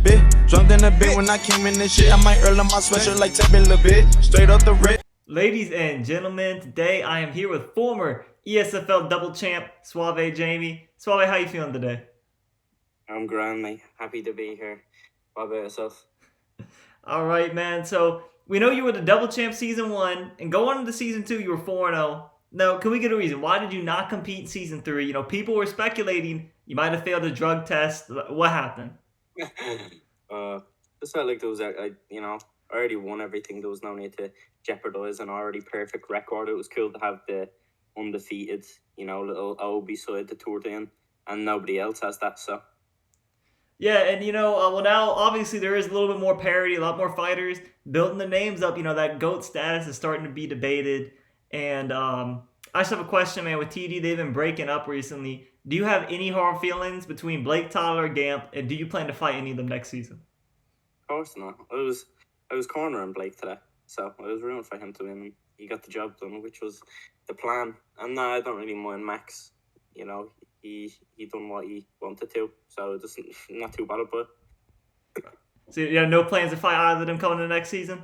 Bit drunk in a bit when I came in this shit. I might earn on my sweatshirt like Tevin a bit. Straight up the rip. Ladies and gentlemen, today I am here with former ESFL double champ Suave Jamie. Suave, how you feeling today? I'm grand, mate. Happy to be here. What about yourself? All right, man. So we know you were the double champ season one, and going into season two, you were 4-0. Now, can we get a reason? Why did you not compete in season three? You know, people were speculating you might have failed a drug test. What happened? uh, just felt like there was I already won everything. There was no need to jeopardize an already perfect record. It was cool to have the undefeated, little O beside the tour in, and nobody else has that. So Yeah, and well, now obviously there is a little bit more parity, a lot more fighters building the names up. You know, that GOAT status is starting to be debated. And I just have a question, man. With TD, they've been breaking up recently. Do you have any hard feelings between Blake, Tyler, or Gamp, and do you plan to fight any of them next season? of course not. I was cornering Blake today, so I was rooting for him to win. He got the job done, which was the plan. And no, I don't really mind Max. You know, he done what he wanted to, so it's not too bad about it. So you have no plans to fight either of them coming to next season?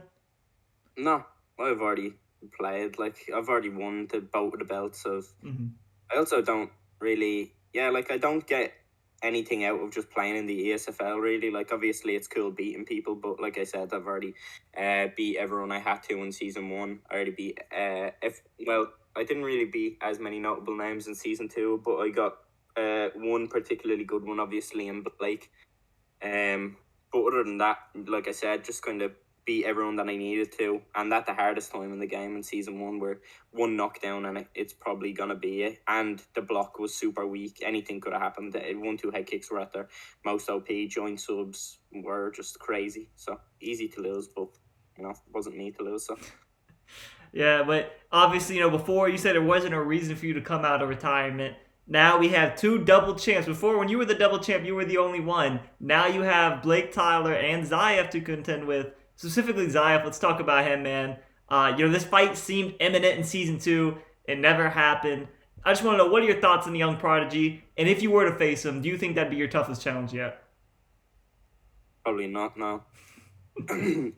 No, I've already played. Like I've already won both of the belts. Of Mm-hmm. I also don't really, like I don't get anything out of just playing in the ESFL. Really, like obviously it's cool beating people, but like I said, I've already beat everyone I had to in season one. I already beat I didn't really beat as many notable names in season two, but I got one particularly good one, obviously in Blake. But other than that, like I said, just kind of beat everyone that I needed to, and that the hardest time in the game in season one, where one knockdown and it's probably gonna be it. And the block was super weak; anything could have happened. 1-2 head kicks were at their most OP. Joint subs were just crazy, so easy to lose. But it wasn't me to lose. So Yeah, but obviously, before you said there wasn't a reason for you to come out of retirement. Now we have two double champs. Before, when you were the double champ, you were the only one. Now you have Blake Tyler and Zyaf to contend with. Specifically, Zyaf. Let's talk about him, man. This fight seemed imminent in season two. It never happened. I just want to know, what are your thoughts on the young prodigy? And if you were to face him, do you think that'd be your toughest challenge yet? probably not. No,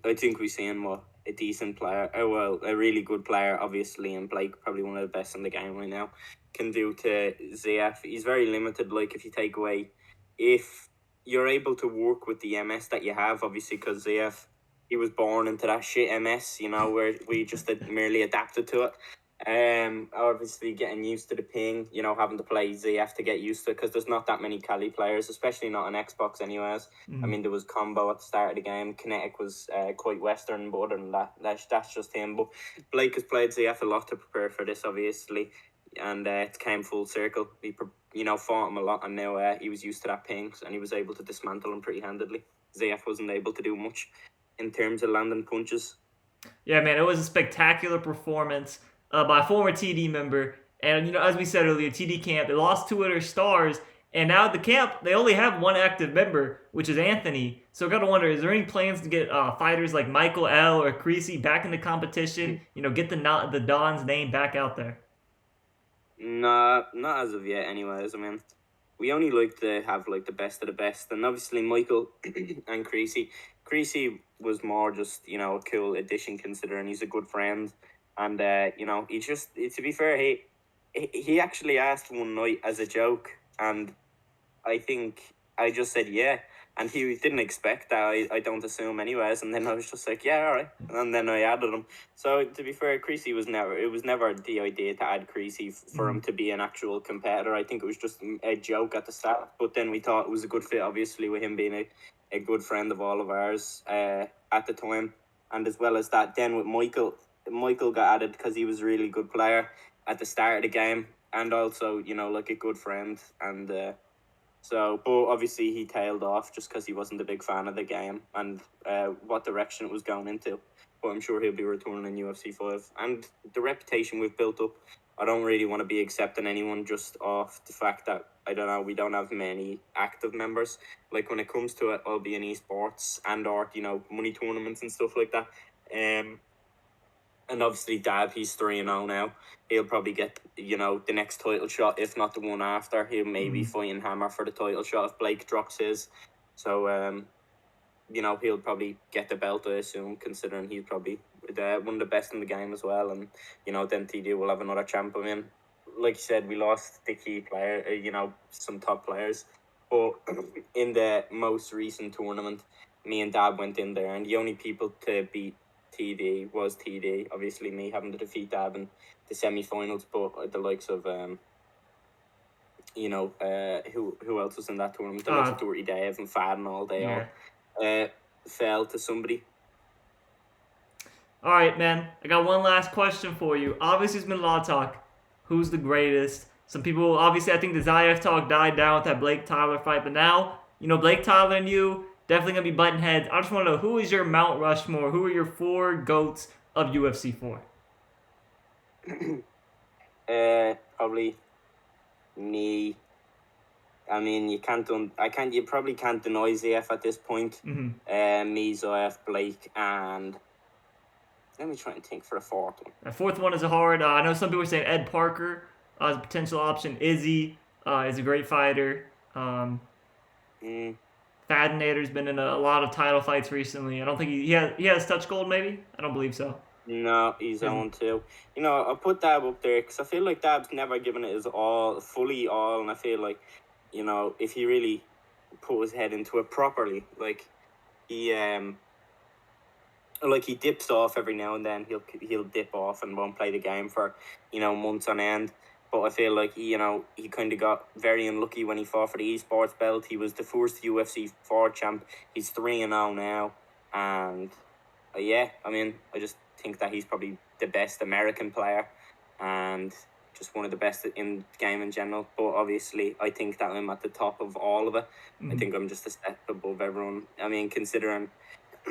I think we're seeing what a decent player, a really good player, obviously, and Blake, probably one of the best in the game right now, can do to Zyaf. He's very limited. Like if you're able to work with the MS that you have, obviously, because Zyaf, he was born into that shit MS, where we just merely adapted to it. Obviously getting used to the ping, having to play ZF to get used to it, because there's not that many Cali players, especially not on Xbox anyways. I Mm. mean, there was Combo at the start of the game. Kinetic was quite Western, but other than that, that's just him. But Blake has played ZF a lot to prepare for this, obviously, and it came full circle. He, fought him a lot, and now he was used to that ping, and he was able to dismantle him pretty handedly. ZF wasn't able to do much in terms of landing punches. Yeah, man, it was a spectacular performance by a former TD member. And, as we said earlier, TD camp, they lost two of their stars. And now at the camp, they only have one active member, which is Anthony. So I got to wonder, is there any plans to get fighters like Michael L. or Creasy back in the competition? Get the Don's name back out there? Nah, not as of yet. Anyways, I mean, we only like to have like the best of the best, and obviously Michael and Creasy. Creasy was more just a cool addition, considering he's a good friend, and he just to be fair, he actually asked one night as a joke, and I think I just said yeah, and he didn't expect that. I don't assume anyways, and then I was just like, yeah, all right, and then I added him. So to be fair, Creasy was never the idea to add Creasy for him to be an actual competitor. I think it was just a joke at the start, but then we thought it was a good fit, obviously, with him being a good friend of all of ours at the time, and as well as that, then with Michael got added because he was a really good player at the start of the game, and also like a good friend, and so, but obviously he tailed off just because he wasn't a big fan of the game and what direction it was going into. But I'm sure he'll be returning in UFC 5. And the reputation we've built up, I don't really want to be accepting anyone just off the fact that, I don't know, we don't have many active members. Like when it comes to it, I'll be in esports and or, money tournaments and stuff like that. And obviously Dab, he's 3-0 now. He'll probably get, the next title shot, if not the one after. He'll maybe fighting Hammer for the title shot if Blake drops his. So, you know, he'll probably get the belt, I assume, considering he's probably one of the best in the game as well. And, you know, then TD will have another champ. I mean, like you said, we lost the key player, you know, some top players. But in the most recent tournament, me and Dab went in there, and the only people to beat TD was TD. Obviously, me having to defeat Dab in the semi-finals, but the likes of you know, who else was in that tournament? The likes of Dirty Dave and Fad and all, they all fell to somebody. All right, man. I got one last question for you. Obviously, there's been a lot of talk. Who's the greatest? Some people, obviously, I think the Zyaf talk died down with that Blake Tyler fight, but now, you know, Blake Tyler and you definitely gonna be butting heads. I just want to know, who is your Mount Rushmore? Who are your 4 GOATs of UFC 4? Probably me. I mean, you probably can't deny Zyaf at this point. Mm-hmm. Me, Zyaf, Blake, and let me try and think for a 4th one. The 4th one is a hard. I know some people are saying Ed Parker as a potential option. Izzy is a great fighter. Fadinator's been in a lot of title fights recently. I don't think he has touch gold, maybe? I don't believe so. No, he's on too. You know, I'll put Dab up there because I feel like Dab's never given it his fully all, and I feel like, you know, if he really put his head into it properly, like he dips off every now and then. He'll dip off and won't play the game for, you know, months on end. But I feel like he kind of got very unlucky when he fought for the esports belt. He was the first UFC 4 champ. He's 3-0 now, and yeah, I mean, I just think that he's probably the best American player, and just one of the best in the game in general. But obviously, I think that I'm at the top of all of it. I think I'm just a step above everyone. I mean, considering,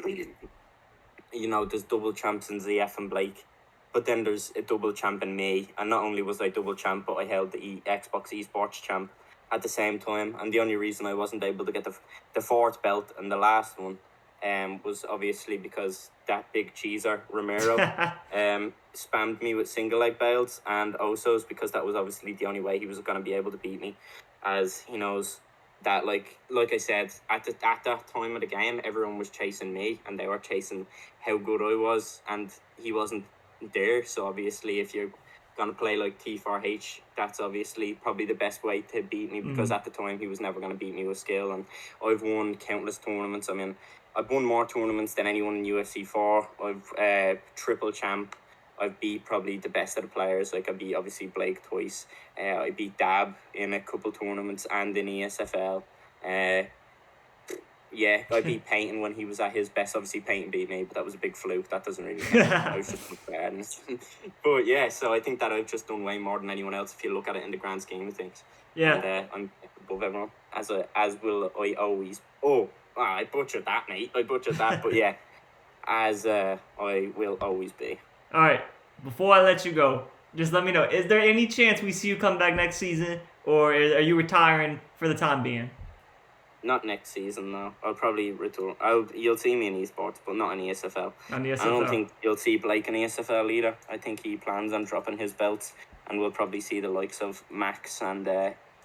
you know, there's double champs in Zyaf and Blake, but then there's a double champ in me. And not only was I double champ, but I held the Xbox esports champ at the same time. And the only reason I wasn't able to get the 4th belt and the last one was obviously because that big cheeser Romero spammed me with single leg belts and Osos, because that was obviously the only way he was going to be able to beat me, as he knows that, like I said, at that time of the game, everyone was chasing me and they were chasing how good I was, and he wasn't there. So obviously, if you're going to play like T4H, that's obviously probably the best way to beat me, because at the time he was never going to beat me with skill. And I've won countless tournaments. I mean, I've won more tournaments than anyone in UFC 4. I've triple champ. I've beat probably the best of the players. Like, I beat obviously Blake twice. I beat Dab in a couple tournaments and in ESFL. Yeah, I beat Payton when he was at his best. Obviously, Payton beat me, but that was a big fluke. That doesn't really count. I was just unfair. But yeah, so I think that I've just done way more than anyone else if you look at it in the grand scheme of things. Yeah. And I'm above everyone, as will I always. I butchered that, mate. I butchered that, but yeah, as I will always be. All right. Before I let you go, just let me know, is there any chance we see you come back next season, or are you retiring for the time being? Not next season, no. I'll probably return. You'll see me in esports, but not in ESFL. On ESFL. I don't think you'll see Blake in ESFL either. I think he plans on dropping his belts, and we'll probably see the likes of Max and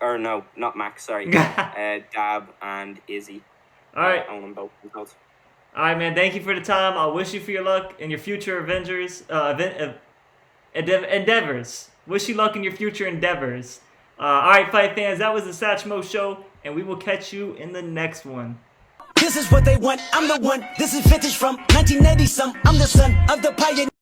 or no, not Max. Sorry, Dab and Izzy. All right. Owning both belts. All right, man. Thank you for the time. I wish you for your luck in your future endeavors. Wish you luck in your future endeavors. All right, fight fans. That was the Satchmoe Show, and we will catch you in the next one. This is what they want. I'm the one. This is vintage from 1980 some. I'm the son of the pioneer.